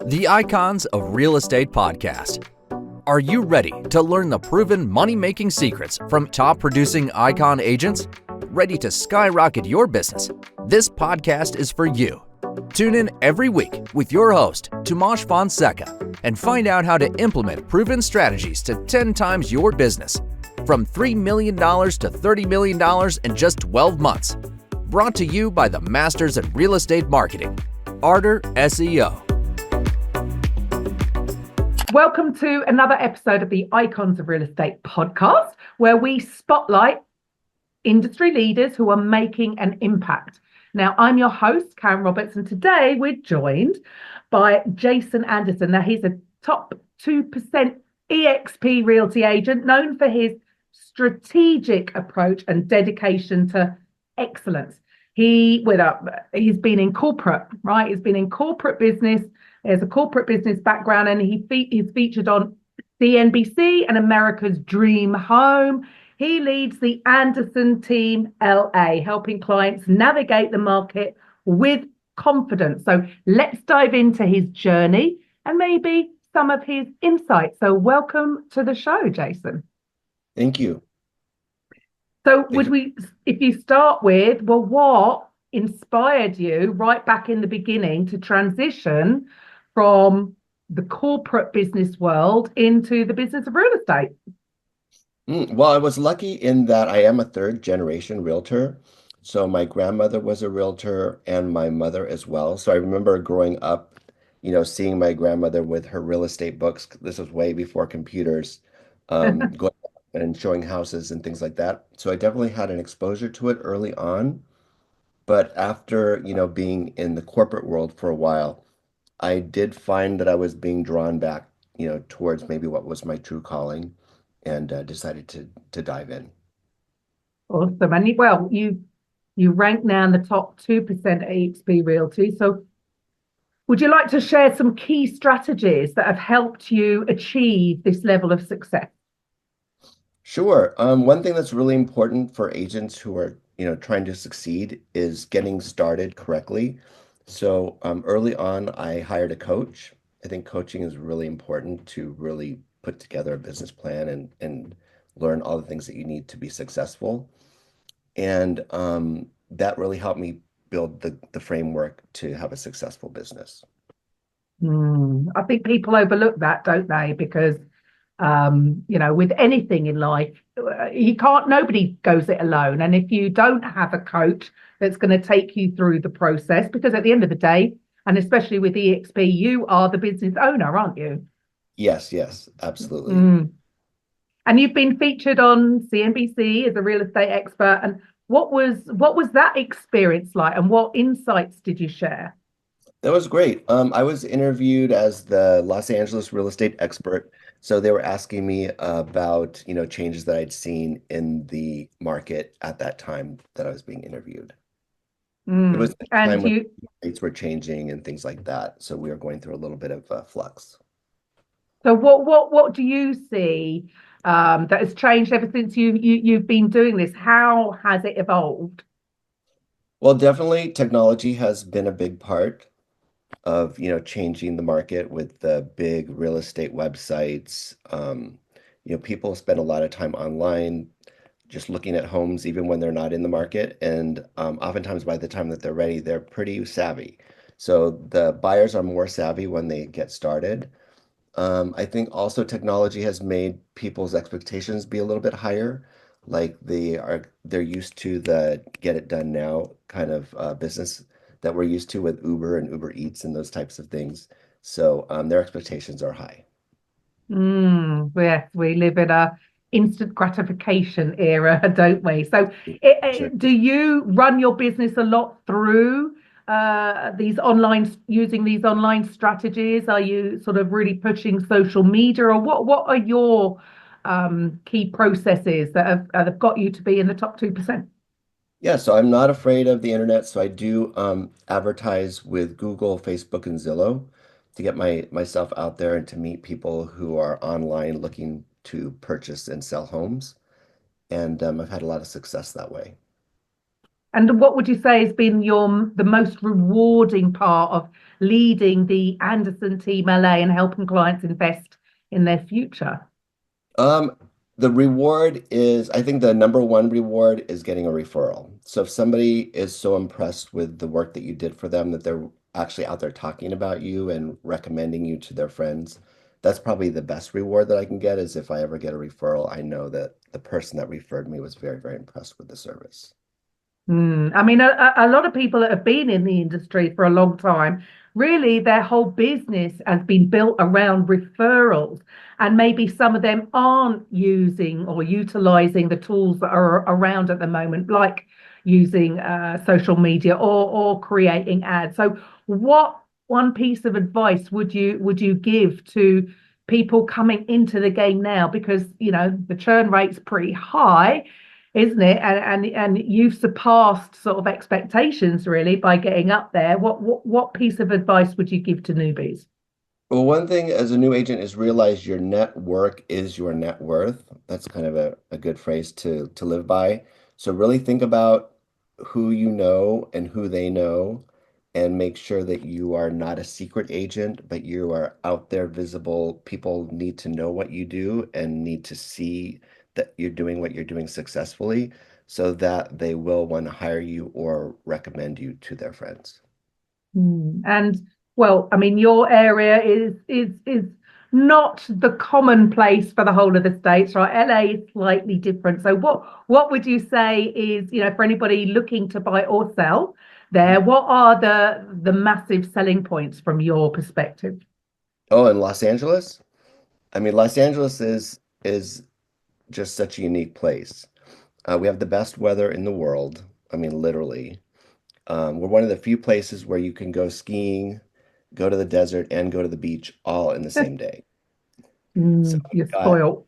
The Icons of Real Estate Podcast. Are you ready to learn the proven money-making secrets from top-producing icon agents? Ready to skyrocket your business? This podcast is for you. Tune in every week with your host, Tomasz Fonseca, and find out how to implement proven strategies to 10 times your business, from $3 million to $30 million in just 12 months. Brought to you by the Masters in Real Estate Marketing, Arter SEO. Welcome to another episode of the Icons of Real Estate podcast, where we spotlight industry leaders who are making an impact. Now, I'm your host, Karen Roberts, and today we're joined by Jason Anderson. Now, he's a top 2% EXP realty agent known for his strategic approach and dedication to excellence. He's been in corporate, right? He's been in corporate business. He has a corporate business background, and he's featured on CNBC and America's Dream Home. He leads the Anderson Team LA, helping clients navigate the market with confidence. So let's dive into his journey and maybe some of his insights. So welcome to the show, Jason. Thank you. So if you start with, well, what inspired you right back in the beginning to transition from the corporate business world into the business of real estate? Well, I was lucky in that I am a third generation realtor. So my grandmother was a realtor and my mother as well. So I remember growing up, seeing my grandmother with her real estate books. This was way before computers, going and showing houses and things like that. So I definitely had an exposure to it early on. But after, being in the corporate world for a while, I did find that I was being drawn back, towards maybe what was my true calling, and decided to dive in. Awesome. And you rank now in the top 2% EXP Realty. So would you like to share some key strategies that have helped you achieve this level of success? Sure. One thing that's really important for agents who are, trying to succeed is getting started correctly. So early on, I hired a coach. I think coaching is really important to really put together a business plan and learn all the things that you need to be successful. And that really helped me build the framework to have a successful business. I think people overlook that, don't they? Because with anything in life, nobody goes it alone. And if you don't have a coach that's going to take you through the process, because at the end of the day, and especially with EXP, you are the business owner, aren't you? Yes, absolutely. And you've been featured on CNBC as a real estate expert. And what was that experience like, and what insights did you share? That was great. I was interviewed as the Los Angeles real estate expert. So they were asking me about, changes that I'd seen in the market at that time that I was being interviewed. It was the time when rates were changing and things like that. So we were going through a little bit of flux. So what do you see that has changed ever since you've been doing this? How has it evolved? Well, definitely technology has been a big part of, changing the market with the big real estate websites. People spend a lot of time online just looking at homes, even when they're not in the market. And oftentimes by the time that they're ready, they're pretty savvy. So the buyers are more savvy when they get started. I think also technology has made people's expectations be a little bit higher. Like they're used to the get it done now kind of business that we're used to with Uber and Uber Eats and those types of things. So their expectations are high. Yes, we live in a instant gratification era, don't we? So Sure. do you run your business a lot through using these online strategies? Are you sort of really pushing social media, or what are your key processes that have got you to be in the top 2%? Yeah, so I'm not afraid of the internet. So I do advertise with Google, Facebook, and Zillow to get myself out there and to meet people who are online looking to purchase and sell homes. And I've had a lot of success that way. And what would you say has been the most rewarding part of leading the Anderson team LA and helping clients invest in their future? Um, the reward is, I think the number one reward is getting a referral. So if somebody is so impressed with the work that you did for them that they're actually out there talking about you and recommending you to their friends, that's probably the best reward that I can get is if I ever get a referral, I know that the person that referred me was very, very impressed with the service. I mean, a lot of people that have been in the industry for a long time, really their whole business has been built around referrals. And maybe some of them aren't using or utilizing the tools that are around at the moment, like using social media or creating ads. So, what one piece of advice would you give to people coming into the game now? Because the churn rate's pretty high, isn't it? And you've surpassed sort of expectations really by getting up there. What piece of advice would you give to newbies? Well, one thing as a new agent is realize your network is your net worth. That's kind of a good phrase to live by. So really think about who you know and who they know, and make sure that you are not a secret agent, but you are out there visible. People need to know what you do and need to see that you're doing what you're doing successfully so that they will want to hire you or recommend you to their friends. And well, I mean, your area is not the common place for the whole of the states, right? LA is slightly different. So what would you say is, for anybody looking to buy or sell there, what are the massive selling points from your perspective? Oh, and Los Angeles? I mean, Los Angeles is just such a unique place. We have the best weather in the world. I mean, literally. We're one of the few places where you can go skiing, go to the desert, and go to the beach all in the same day. So You're we've got spoiled.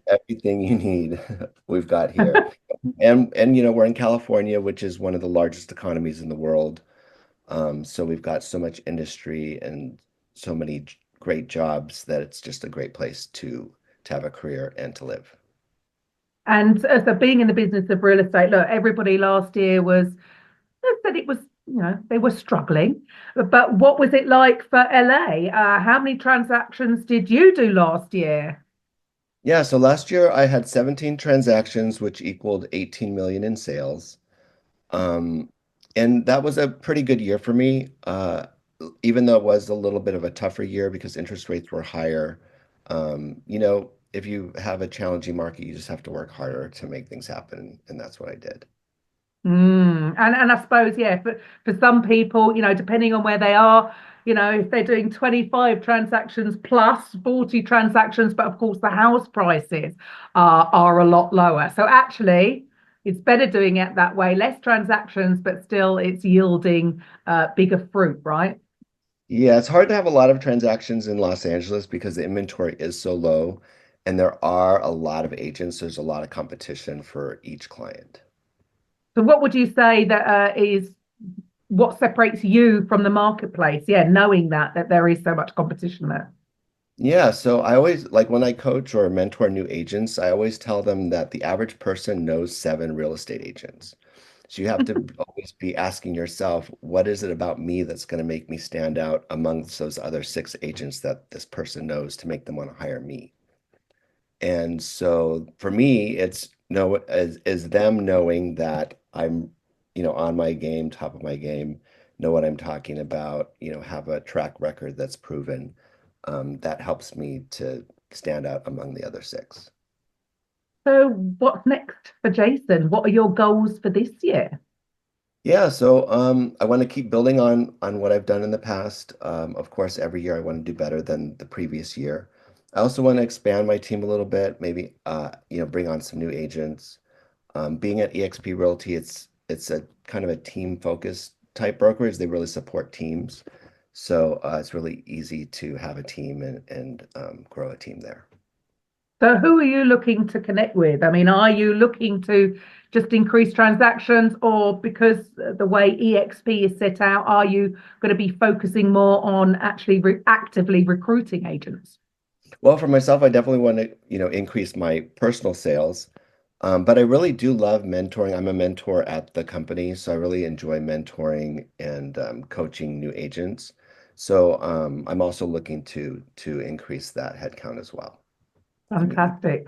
everything you need. We've got here, and we're in California, which is one of the largest economies in the world. So we've got so much industry and so many great jobs that it's just a great place to have a career and to live. And so being in the business of real estate, look, everybody last year they said it was, they were struggling. But what was it like for LA? How many transactions did you do last year? Yeah, so last year I had 17 transactions, which equaled 18 million in sales. Um, and that was a pretty good year for me, even though it was a little bit of a tougher year because interest rates were higher. If you have a challenging market, you just have to work harder to make things happen, and that's what I did. And I suppose, yeah, for some people, depending on where they are, if they're doing 25 transactions plus 40 transactions, but of course the house prices are a lot lower. So actually, it's better doing it that way, less transactions, but still it's yielding bigger fruit, right? Yeah, it's hard to have a lot of transactions in Los Angeles because the inventory is so low, and there are a lot of agents. There's a lot of competition for each client. So what would you say that is what separates you from the marketplace? Yeah, knowing that there is so much competition there. Yeah, so I always like when I coach or mentor new agents, I always tell them that the average person knows seven real estate agents. So you have to always be asking yourself, what is it about me that's going to make me stand out amongst those other six agents that this person knows to make them want to hire me? And so for me, it's no is them knowing that I'm, on my game, top of my game, know what I'm talking about, have a track record that's proven. That helps me to stand out among the other six. So what's next for Jason? What are your goals for this year? Yeah, so I want to keep building on what I've done in the past. Of course, every year I want to do better than the previous year. I also want to expand my team a little bit, maybe bring on some new agents. Being at eXp Realty, it's a kind of a team focused type brokerage. They really support teams, so it's really easy to have a team and grow a team there. So who are you looking to connect with? I mean, are you looking to just increase transactions, or because the way EXP is set out, are you going to be focusing more on actually actively recruiting agents? Well, for myself, I definitely want to increase my personal sales. But I really do love mentoring. I'm a mentor at the company, so I really enjoy mentoring and coaching new agents. So I'm also looking to increase that headcount as well to meet new. Fantastic.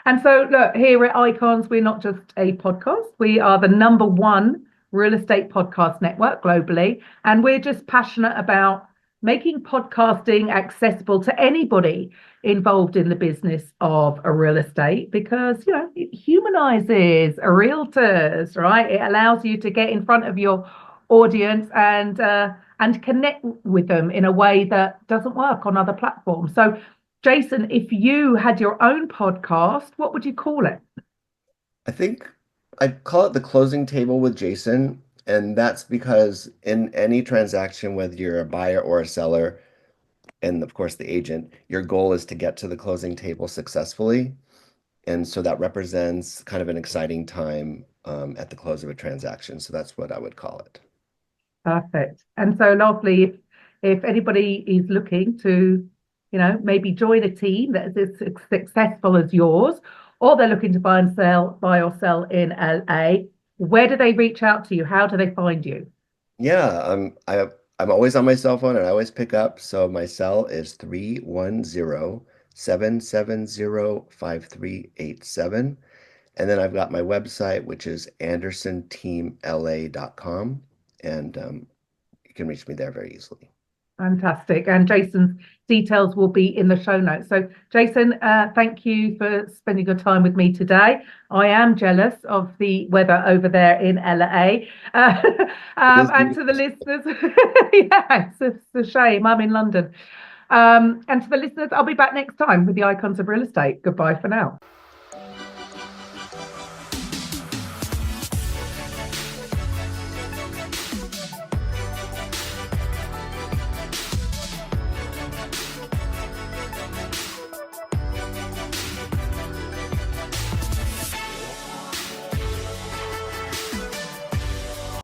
And so, look, here at Icons, we're not just a podcast, we are the number one real estate podcast network globally. And we're just passionate about making podcasting accessible to anybody involved in the business of a real estate because, it humanizes realtors, right? It allows you to get in front of your audience and connect with them in a way that doesn't work on other platforms. So, Jason, if you had your own podcast, what would you call it? I think I'd call it the closing table with Jason, and that's because in any transaction, whether you're a buyer or a seller, and of course the agent, your goal is to get to the closing table successfully. And so that represents kind of an exciting time at the close of a transaction. So that's what I would call it. Perfect. And so, lastly, if anybody is looking to, maybe join a team that is as successful as yours, or they're looking to buy or sell in LA, where do they reach out to you? How do they find you? Yeah, I'm always on my cell phone and I always pick up. So my cell is 310-770-5387. And then I've got my website, which is andersonteamla.com. And you can reach me there very easily. Fantastic. And Jason's details will be in the show notes. So, Jason, thank you for spending your time with me today. I am jealous of the weather over there in LA. And to the listeners, yeah, it's a shame. I'm in London. And to the listeners, I'll be back next time with the Icons of Real Estate. Goodbye for now.